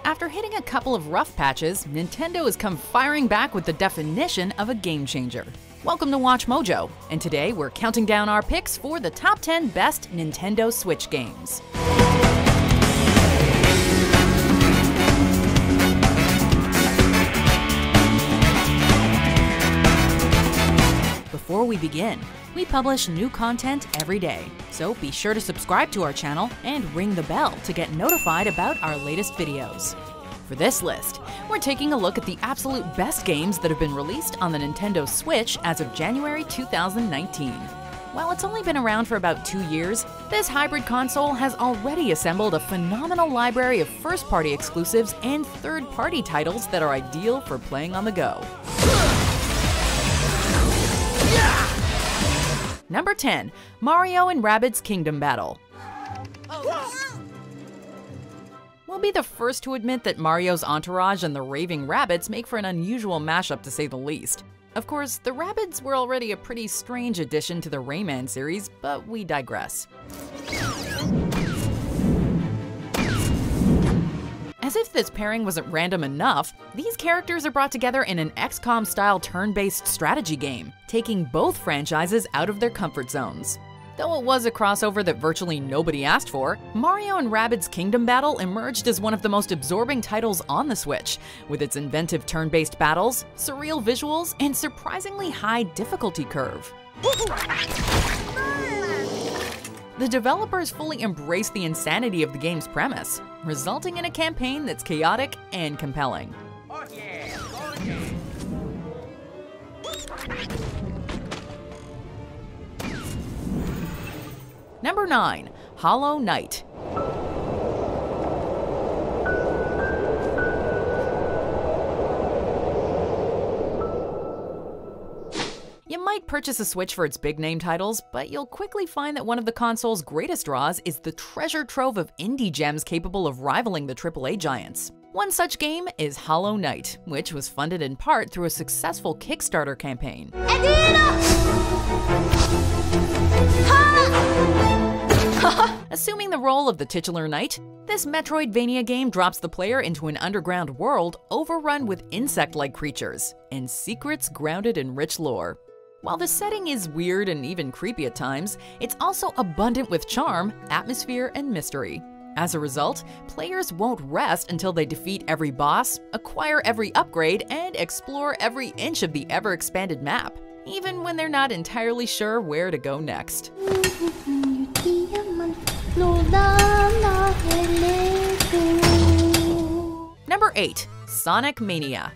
After hitting a couple of rough patches, Nintendo has come firing back with the definition of a game changer. Welcome to Watch Mojo, and today we're counting down our picks for the top 10 best Nintendo Switch games. Before we begin, we publish new content every day, so be sure to subscribe to our channel and ring the bell to get notified about our latest videos. For this list, we're taking a look at the absolute best games that have been released on the Nintendo Switch as of January 2019. While it's only been around for about 2 years, this hybrid console has already assembled a phenomenal library of first-party exclusives and third-party titles that are ideal for playing on the go. Number 10. Mario and Rabbids Kingdom Battle. We'll be the first to admit that Mario's entourage and the raving rabbits make for an unusual mashup to say the least. Of course, the Rabbids were already a pretty strange addition to the Rayman series, but we digress. As if this pairing wasn't random enough, these characters are brought together in an XCOM-style turn-based strategy game, taking both franchises out of their comfort zones. Though it was a crossover that virtually nobody asked for, Mario and Rabbids Kingdom Battle emerged as one of the most absorbing titles on the Switch, with its inventive turn-based battles, surreal visuals, and surprisingly high difficulty curve. The developers fully embraced the insanity of the game's premise, resulting in a campaign that's chaotic and compelling. Oh yeah. Oh yeah. Number 9. Hollow Knight. You might purchase a Switch for its big-name titles, but you'll quickly find that one of the console's greatest draws is the treasure trove of indie gems capable of rivaling the AAA giants. One such game is Hollow Knight, which was funded in part through a successful Kickstarter campaign. Assuming the role of the titular knight, this Metroidvania game drops the player into an underground world overrun with insect-like creatures and secrets grounded in rich lore. While the setting is weird and even creepy at times, it's also abundant with charm, atmosphere, and mystery. As a result, players won't rest until they defeat every boss, acquire every upgrade, and explore every inch of the ever-expanded map, even when they're not entirely sure where to go next. Number 8. Sonic Mania.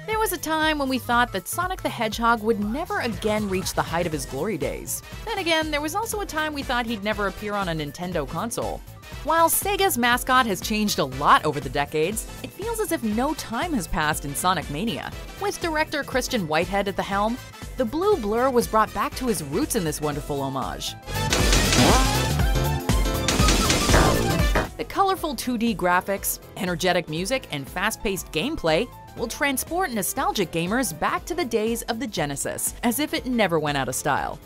There was a time when we thought that Sonic the Hedgehog would never again reach the height of his glory days. Then again, there was also a time we thought he'd never appear on a Nintendo console. While Sega's mascot has changed a lot over the decades, it feels as if no time has passed in Sonic Mania. With director Christian Whitehead at the helm, the blue blur was brought back to his roots in this wonderful homage. The colorful 2D graphics, energetic music, and fast-paced gameplay will transport nostalgic gamers back to the days of the Genesis, as if it never went out of style.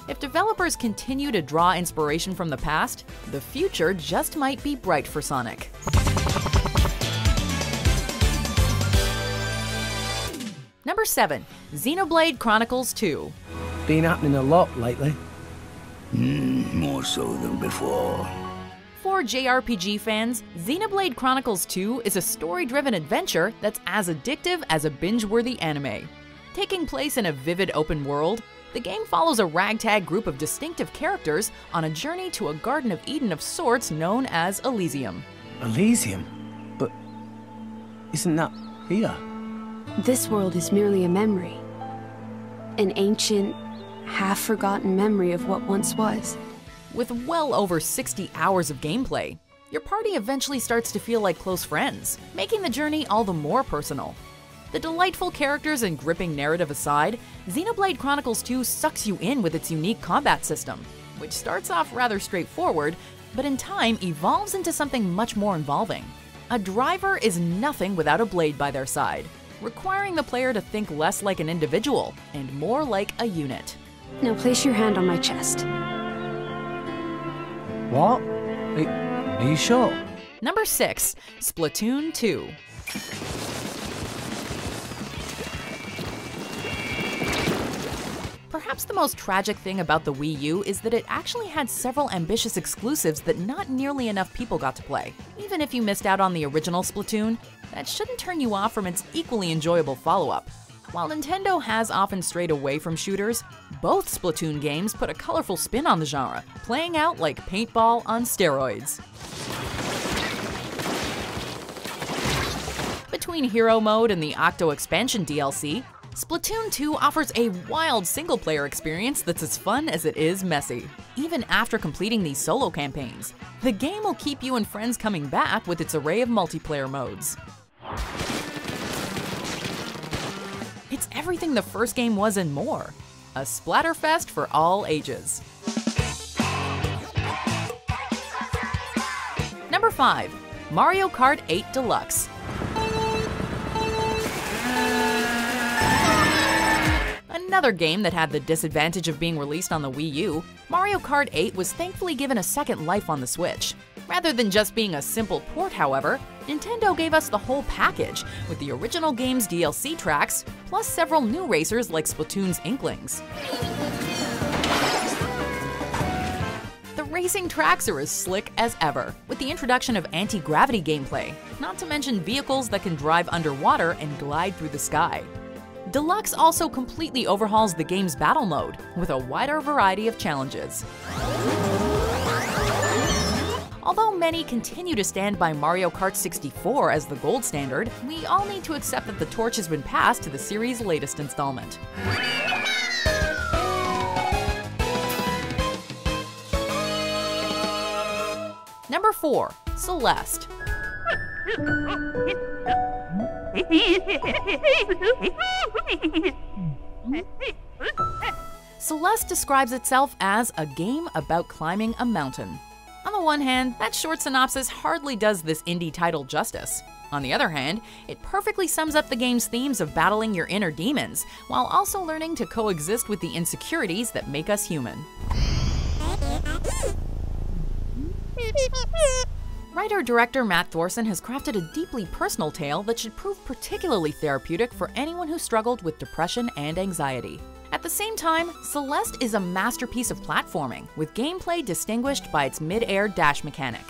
If developers continue to draw inspiration from the past, the future just might be bright for Sonic. Number 7. Xenoblade Chronicles 2. Been happening a lot lately. More so than before. For JRPG fans, Xenoblade Chronicles 2 is a story-driven adventure that's as addictive as a binge-worthy anime. Taking place in a vivid open world, the game follows a ragtag group of distinctive characters on a journey to a Garden of Eden of sorts known as Elysium. Elysium? But isn't that here? This world is merely a memory. An ancient, half-forgotten memory of what once was. With well over 60 hours of gameplay, your party eventually starts to feel like close friends, making the journey all the more personal. The delightful characters and gripping narrative aside, Xenoblade Chronicles 2 sucks you in with its unique combat system, which starts off rather straightforward, but in time evolves into something much more involving. A driver is nothing without a blade by their side, requiring the player to think less like an individual and more like a unit. Now place your hand on my chest. What? Are you sure? Number 6. Splatoon 2. Perhaps the most tragic thing about the Wii U is that it actually had several ambitious exclusives that not nearly enough people got to play. Even if you missed out on the original Splatoon, that shouldn't turn you off from its equally enjoyable follow-up. While Nintendo has often strayed away from shooters, both Splatoon games put a colorful spin on the genre, playing out like paintball on steroids. Between Hero Mode and the Octo Expansion DLC, Splatoon 2 offers a wild single-player experience that's as fun as it is messy. Even after completing these solo campaigns, the game will keep you and friends coming back with its array of multiplayer modes. It's everything the first game was and more. A splatterfest for all ages. Number 5. Mario Kart 8 Deluxe. Another game that had the disadvantage of being released on the Wii U, Mario Kart 8 was thankfully given a second life on the Switch. Rather than just being a simple port, however, Nintendo gave us the whole package, with the original game's DLC tracks, plus several new racers like Splatoon's Inklings. The racing tracks are as slick as ever, with the introduction of anti-gravity gameplay, not to mention vehicles that can drive underwater and glide through the sky. Deluxe also completely overhauls the game's battle mode, with a wider variety of challenges. Although many continue to stand by Mario Kart 64 as the gold standard, we all need to accept that the torch has been passed to the series' latest installment. Number 4. Celeste. Celeste describes itself as a game about climbing a mountain. On the one hand, that short synopsis hardly does this indie title justice. On the other hand, it perfectly sums up the game's themes of battling your inner demons, while also learning to coexist with the insecurities that make us human. Writer-director Matt Thorson has crafted a deeply personal tale that should prove particularly therapeutic for anyone who struggled with depression and anxiety. At the same time, Celeste is a masterpiece of platforming, with gameplay distinguished by its mid-air dash mechanic.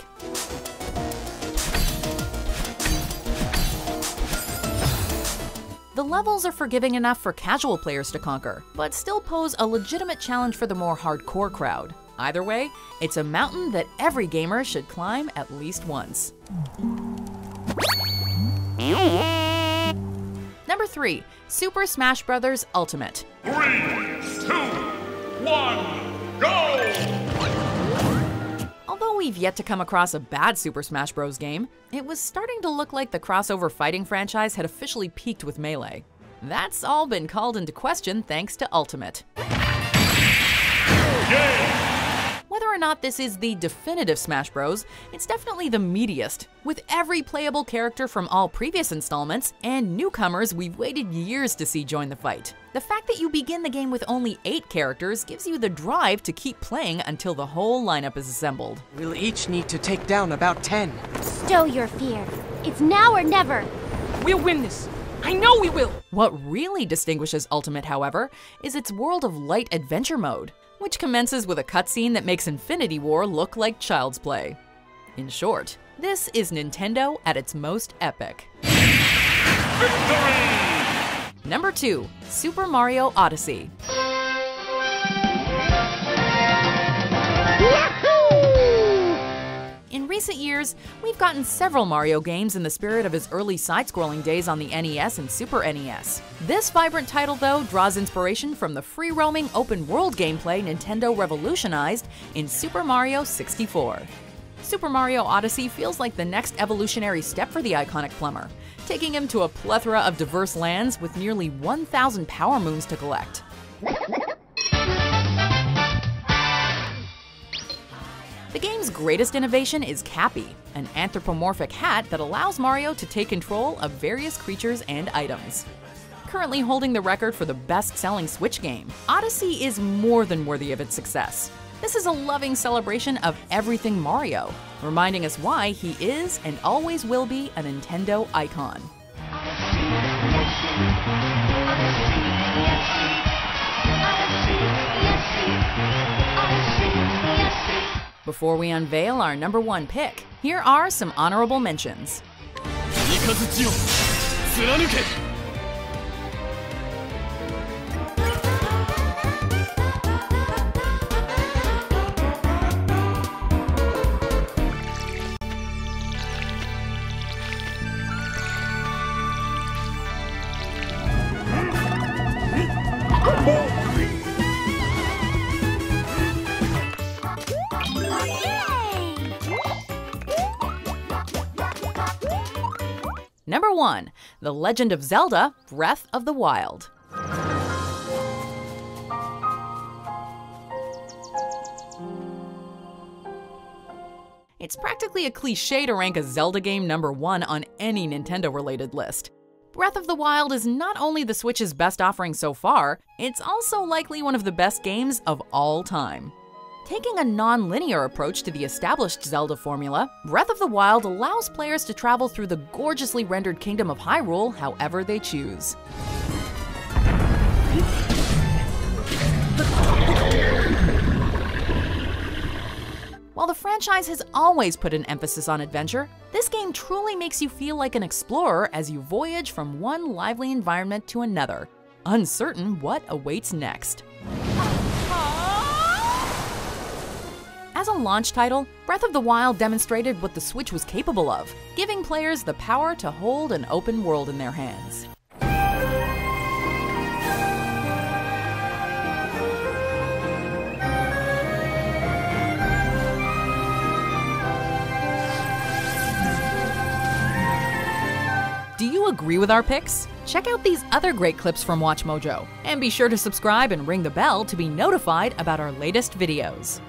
The levels are forgiving enough for casual players to conquer, but still pose a legitimate challenge for the more hardcore crowd. Either way, it's a mountain that every gamer should climb at least once. Number 3. Super Smash Bros. Ultimate. 3, 2, 1, go! Although we've yet to come across a bad Super Smash Bros. Game, it was starting to look like the crossover fighting franchise had officially peaked with Melee. That's all been called into question thanks to Ultimate. Yeah! Whether or not this is the definitive Smash Bros., it's definitely the meatiest, with every playable character from all previous installments and newcomers we've waited years to see join the fight. The fact that you begin the game with only 8 characters gives you the drive to keep playing until the whole lineup is assembled. We'll each need to take down about 10. Stow your fear. It's now or never. We'll win this. I know we will! What really distinguishes Ultimate, however, is its World of Light adventure mode, which commences with a cutscene that makes Infinity War look like child's play. In short, this is Nintendo at its most epic. Victory! Number 2. Super Mario Odyssey. In recent years, we've gotten several Mario games in the spirit of his early side-scrolling days on the NES and Super NES. This vibrant title, though, draws inspiration from the free-roaming open-world gameplay Nintendo revolutionized in Super Mario 64. Super Mario Odyssey feels like the next evolutionary step for the iconic plumber, taking him to a plethora of diverse lands with nearly 1,000 power moons to collect. The game's greatest innovation is Cappy, an anthropomorphic hat that allows Mario to take control of various creatures and items. Currently holding the record for the best-selling Switch game, Odyssey is more than worthy of its success. This is a loving celebration of everything Mario, reminding us why he is and always will be a Nintendo icon. Before we unveil our #1 pick, here are some honorable mentions. Number 1, The Legend of Zelda: Breath of the Wild. It's practically a cliché to rank a Zelda game #1 on any Nintendo-related list. Breath of the Wild is not only the Switch's best offering so far, it's also likely one of the best games of all time. Taking a non-linear approach to the established Zelda formula, Breath of the Wild allows players to travel through the gorgeously rendered Kingdom of Hyrule however they choose. While the franchise has always put an emphasis on adventure, this game truly makes you feel like an explorer as you voyage from one lively environment to another, uncertain what awaits next. As a launch title, Breath of the Wild demonstrated what the Switch was capable of, giving players the power to hold an open world in their hands. Do you agree with our picks? Check out these other great clips from WatchMojo, and be sure to subscribe and ring the bell to be notified about our latest videos.